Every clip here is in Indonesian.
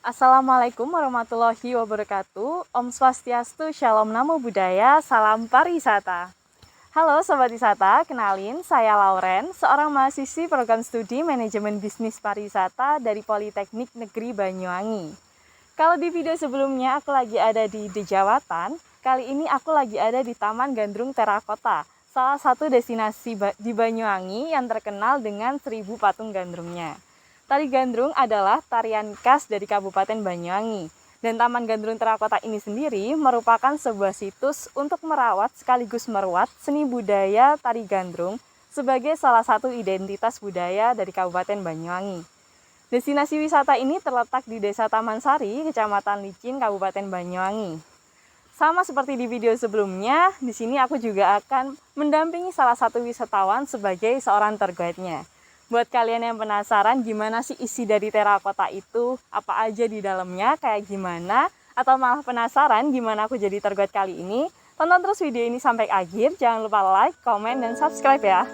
Assalamualaikum warahmatullahi wabarakatuh. Om Swastiastu, Shalom Namo Buddhaya, Salam Pariwisata. Halo Sobat Wisata, kenalin saya Lauren, seorang mahasiswi program studi Manajemen Bisnis Pariwisata dari Politeknik Negeri Banyuwangi. Kalau di video sebelumnya aku lagi ada di Dejawatan, kali ini aku lagi ada di Taman Gandrung Terakota, salah satu destinasi di Banyuwangi yang terkenal dengan 1000 patung gandrungnya. Tari Gandrung adalah tarian khas dari Kabupaten Banyuwangi. Dan Taman Gandrung Terakota ini sendiri merupakan sebuah situs untuk merawat sekaligus meruat seni budaya tari gandrung sebagai salah satu identitas budaya dari Kabupaten Banyuwangi. Destinasi wisata ini terletak di Desa Taman Sari, Kecamatan Licin, Kabupaten Banyuwangi. Sama seperti di video sebelumnya, di sini aku juga akan mendampingi salah satu wisatawan sebagai seorang tour guide-nya. Buat kalian yang penasaran gimana sih isi dari terakota itu, apa aja di dalamnya, kayak gimana, atau malah penasaran gimana aku jadi tour guide kali ini, tonton terus video ini sampai akhir, jangan lupa like, komen, dan subscribe ya.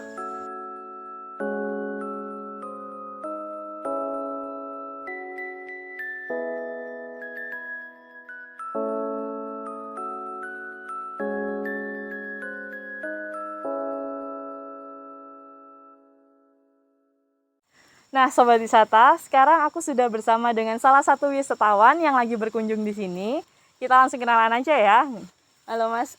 Nah, Sobat Wisata, sekarang aku sudah bersama dengan salah satu wisatawan yang lagi berkunjung di sini. Kita langsung kenalan aja ya. Halo Mas,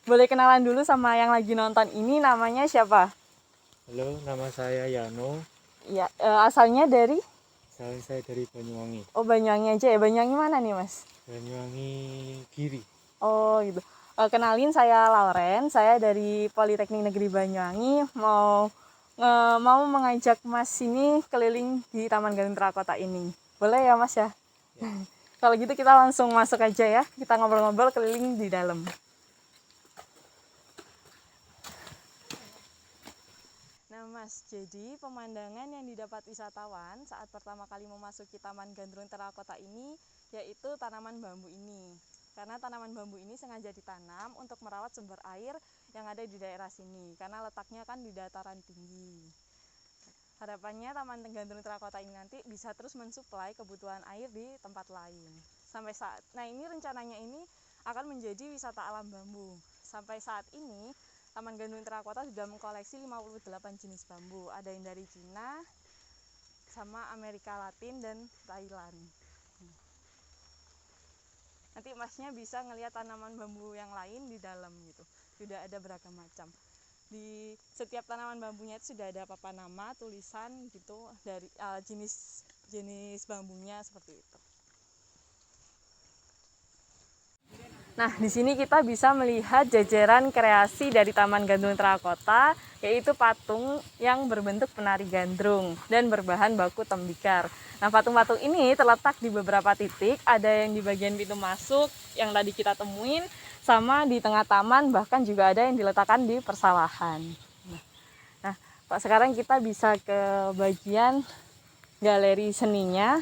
boleh kenalan dulu sama yang lagi nonton ini, namanya siapa? Halo, nama saya Yano. Ya, asalnya dari? Saya dari Banyuwangi. Oh, Banyuwangi aja ya. Banyuwangi mana nih, Mas? Banyuwangi Giri. Oh, gitu. Kenalin, saya Lauren. Saya dari Politeknik Negeri Banyuwangi. Mau mengajak Mas ini keliling di Taman Gandrung Terakota ini. Boleh ya, Mas ya? Kalau gitu kita langsung masuk aja ya. Kita ngobrol-ngobrol keliling di dalam. Nah Mas, jadi pemandangan yang didapat wisatawan saat pertama kali memasuki Taman Gandrung Terakota ini yaitu tanaman bambu ini. Karena tanaman bambu ini sengaja ditanam untuk merawat sumber air yang ada di daerah sini, karena letaknya kan di dataran tinggi. Harapannya Taman Gandrung Terakota ini nanti bisa terus mensuplai kebutuhan air di tempat lain. Nah ini rencananya ini akan menjadi wisata alam bambu. Sampai saat ini Taman Gandrung Terakota sudah mengkoleksi 58 jenis bambu. Ada yang dari Cina, sama Amerika Latin dan Thailand. Nanti Masnya bisa ngelihat tanaman bambu yang lain di dalam gitu. Sudah ada beragam macam. Di setiap tanaman bambunya itu sudah ada papan nama, tulisan gitu dari jenis bambunya seperti itu. Nah, di sini kita bisa melihat jajaran kreasi dari Taman Gandrung Terakota, yaitu patung yang berbentuk penari gandrung dan berbahan baku tembikar. Nah, patung-patung ini terletak di beberapa titik, ada yang di bagian pintu masuk yang tadi kita temuin, sama di tengah taman, bahkan juga ada yang diletakkan di persawahan. Nah, Pak, sekarang kita bisa ke bagian galeri seninya.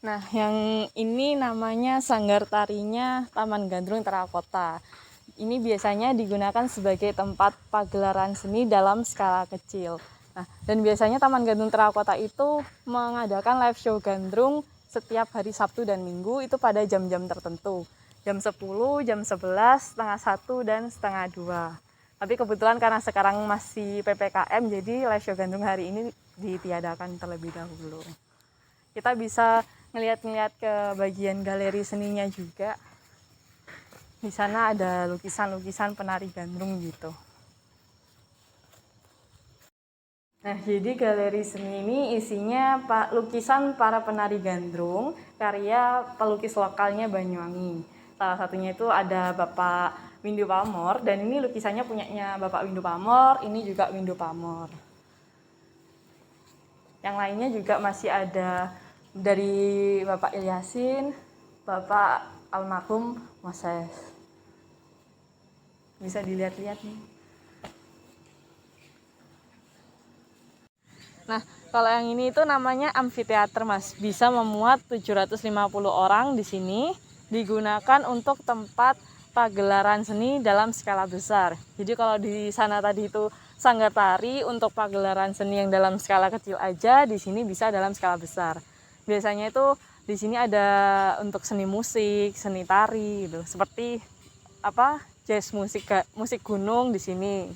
Nah, yang ini namanya sanggar tarinya Taman Gandrung Terakota. Ini biasanya digunakan sebagai tempat pagelaran seni dalam skala kecil. Nah, dan biasanya Taman Gandrung Terakota itu mengadakan live show gandrung setiap hari Sabtu dan Minggu itu pada jam-jam tertentu. Jam 10, jam 11, setengah 1, dan setengah 2. Tapi kebetulan karena sekarang masih PPKM, jadi live show gandrung hari ini ditiadakan terlebih dahulu. Kita bisa ngeliat-ngeliat ke bagian galeri seninya juga. Di sana ada lukisan-lukisan penari gandrung gitu. Nah, jadi galeri seni ini isinya lukisan para penari gandrung, karya pelukis lokalnya Banyuwangi. Salah satunya itu ada Bapak Windu Pamor, dan ini lukisannya punyanya Bapak Windu Pamor, ini juga Windu Pamor. Yang lainnya juga masih ada dari Bapak Ilyasin, Bapak almarhum Moses. Bisa dilihat-lihat nih. Nah, kalau yang ini itu namanya amfiteater, Mas. Bisa memuat 750 orang di sini. digunakan untuk tempat pagelaran seni dalam skala besar. Jadi kalau di sana tadi itu sanggar tari, untuk pagelaran seni yang dalam skala kecil aja, di sini bisa dalam skala besar. Biasanya itu di sini ada untuk seni musik, seni tari gitu. Seperti jazz musik gunung di sini.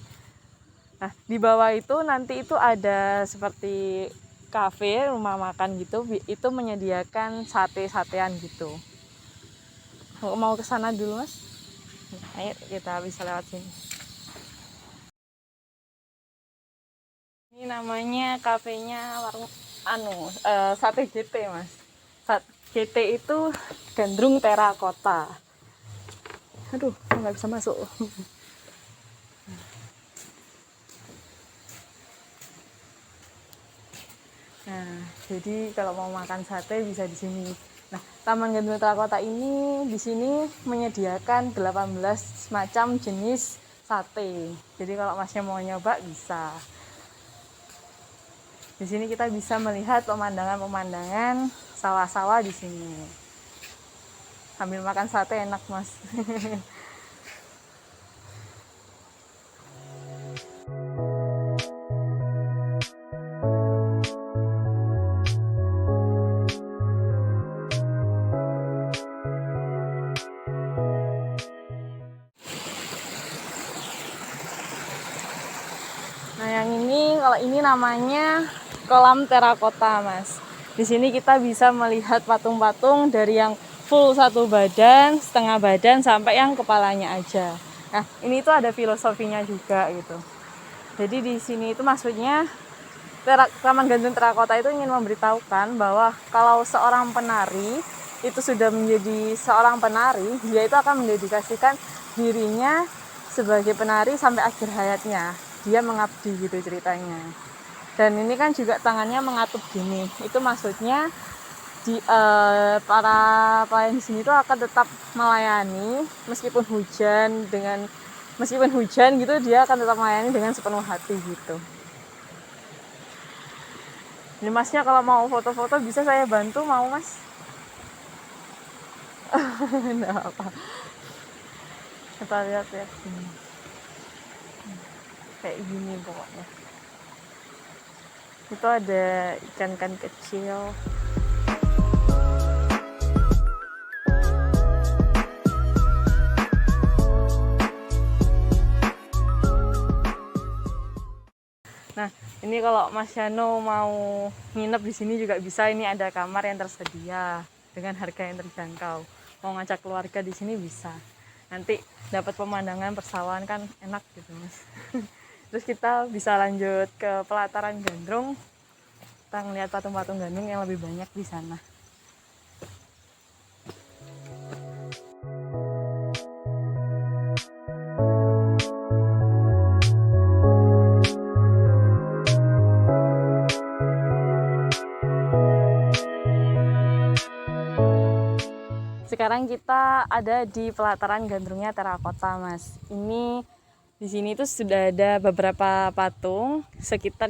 Nah, di bawah itu nanti itu ada seperti kafe, rumah makan gitu, itu menyediakan sate-satean gitu. Mau ke sana dulu, Mas? Ayo kita bisa lewat sini. Ini namanya kafenya warung sate GT, Mas. GT itu gandrung terakota. Aduh, nggak bisa masuk. Nah, jadi kalau mau makan sate bisa di sini. Nah, Taman Gandrung Terakota ini di sini menyediakan 18 macam jenis sate. Jadi kalau Masnya mau nyoba bisa. Di sini kita bisa melihat pemandangan-pemandangan sawah-sawah di sini. Sambil makan sate enak, Mas. Nah, kalau ini namanya kolam terakota, Mas. Di sini kita bisa melihat patung-patung dari yang full satu badan, setengah badan, sampai yang kepalanya aja. Nah, ini tuh ada filosofinya juga gitu. Jadi di sini itu maksudnya Taman Gandrung Terakota itu ingin memberitahukan bahwa kalau seorang penari itu sudah menjadi seorang penari, dia itu akan mendedikasikan dirinya sebagai penari sampai akhir hayatnya. Dia mengabdi gitu ceritanya. Dan ini kan juga tangannya mengatup gini. Itu maksudnya para pelayan di sini itu akan tetap melayani meskipun hujan gitu, dia akan tetap melayani dengan sepenuh hati gitu. Ini Masnya kalau mau foto-foto bisa saya bantu, mau Mas? Nggak apa. Kita lihat ya. Kayak gini pokoknya. Itu ada ikan-ikan kecil. Nah, ini kalau Mas Yano mau nginep di sini juga bisa. Ini ada kamar yang tersedia dengan harga yang terjangkau. Mau ngajak keluarga di sini bisa. Nanti dapat pemandangan persawahan kan enak gitu, Mas. Terus kita bisa lanjut ke pelataran Gandrung. Kita ngeliat patung-patung Gandrung yang lebih banyak di sana. Sekarang kita ada di pelataran Gandrungnya Terakota, Mas. Ini di sini itu sudah ada beberapa patung,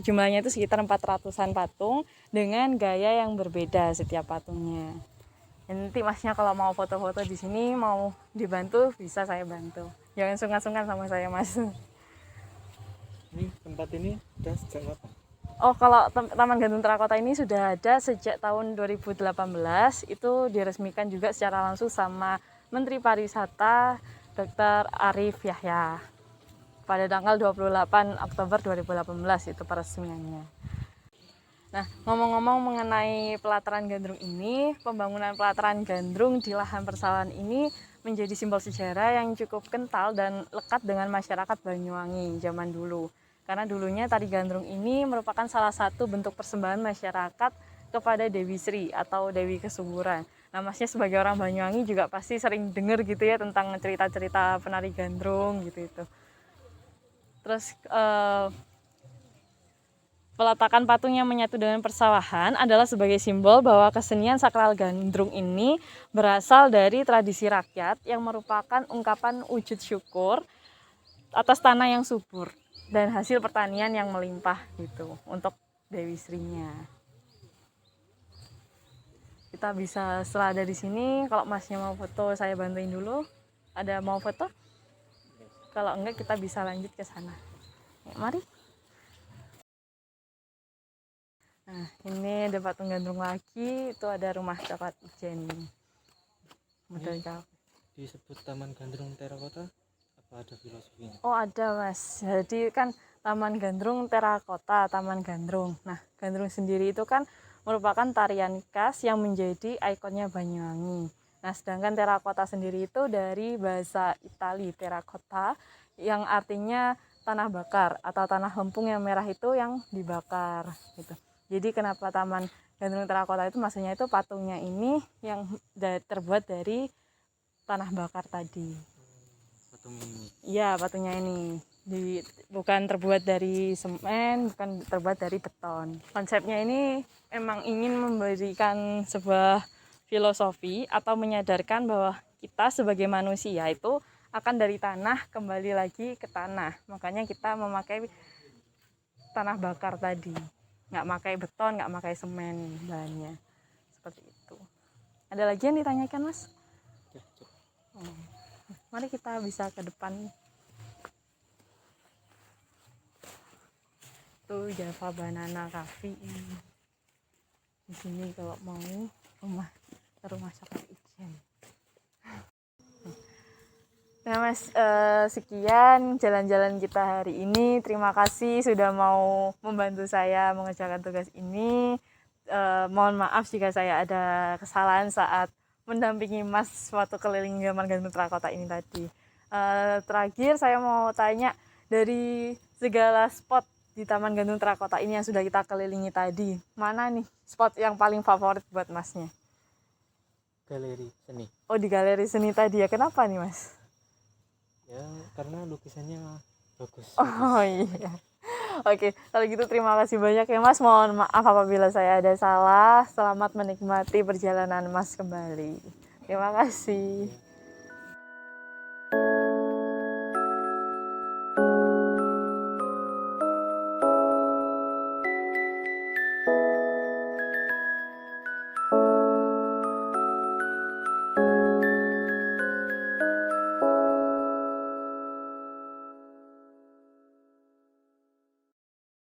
jumlahnya itu sekitar 400-an patung dengan gaya yang berbeda setiap patungnya. Dan nanti Masnya kalau mau foto-foto di sini, mau dibantu, bisa saya bantu. Jangan sungkan-sungkan sama saya, Mas. Ini tempat ini udah sejak kapan? Oh, kalau Taman Gandrung Terakota ini sudah ada sejak tahun 2018. Itu diresmikan juga secara langsung sama Menteri Pariwisata Dr. Arief Yahya pada tanggal 28 Oktober 2018 itu peresmiannya. Nah, ngomong-ngomong mengenai pelataran Gandrung ini, pembangunan pelataran Gandrung di lahan persawahan ini menjadi simbol sejarah yang cukup kental dan lekat dengan masyarakat Banyuwangi zaman dulu. Karena dulunya tari Gandrung ini merupakan salah satu bentuk persembahan masyarakat kepada Dewi Sri atau Dewi Kesuburan. Nah, Masnya sebagai orang Banyuwangi juga pasti sering dengar gitu ya tentang cerita-cerita penari Gandrung gitu itu. Terus peletakan patung yang menyatu dengan persawahan adalah sebagai simbol bahwa kesenian sakral Gandrung ini berasal dari tradisi rakyat yang merupakan ungkapan wujud syukur atas tanah yang subur dan hasil pertanian yang melimpah gitu untuk Dewi Sri-nya. kita bisa setelah dari sini, kalau masnya mau foto saya bantuin dulu. Ada mau foto? Kalau enggak kita bisa lanjut ke sana. Ya, mari. Nah, ini ada patung gandrung lagi. Itu ada rumah coklat ijen. Model coklat. Disebut Taman Gandrung Terakota, apa ada filosofinya? Oh ada mas, jadi kan Taman Gandrung Terakota, Taman Gandrung. Nah, Gandrung sendiri itu kan merupakan tarian khas yang menjadi ikonnya Banyuwangi. Nah, sedangkan terakota sendiri itu dari bahasa Itali, terakota, yang artinya tanah bakar atau tanah lempung yang merah itu yang dibakar gitu. Jadi kenapa Taman Gandrung Terakota itu maksudnya itu patungnya ini yang terbuat dari tanah bakar tadi. Patung ini. Iya, patungnya ini. Bukan terbuat dari semen, bukan terbuat dari beton. Konsepnya ini emang ingin memberikan sebuah filosofi atau menyadarkan bahwa kita sebagai manusia itu akan dari tanah kembali lagi ke tanah. Makanya kita memakai tanah bakar tadi. Nggak pakai beton, nggak pakai semen bahannya. Seperti itu. Ada lagi yang ditanyakan, Mas? Ya, cukup. Mari kita bisa ke depan. Tuh Java Banana Cafe. Di sini kalau mau rumah coklat ijen. Nah Mas, sekian jalan-jalan kita hari ini. Terima kasih sudah mau membantu saya mengerjakan tugas ini. Mohon maaf jika saya ada kesalahan saat mendampingi Mas waktu keliling Taman Gandrung Terakota ini tadi. Terakhir saya mau tanya, dari segala spot di Taman Gandrung Terakota ini yang sudah kita kelilingi tadi, mana nih spot yang paling favorit buat Masnya? Galeri seni. Oh, di galeri seni tadi ya. Kenapa nih Mas? Ya, karena lukisannya bagus. Oh iya. Oke, kalau gitu terima kasih banyak ya Mas. Mohon maaf apabila saya ada salah. Selamat menikmati perjalanan Mas kembali. Terima kasih.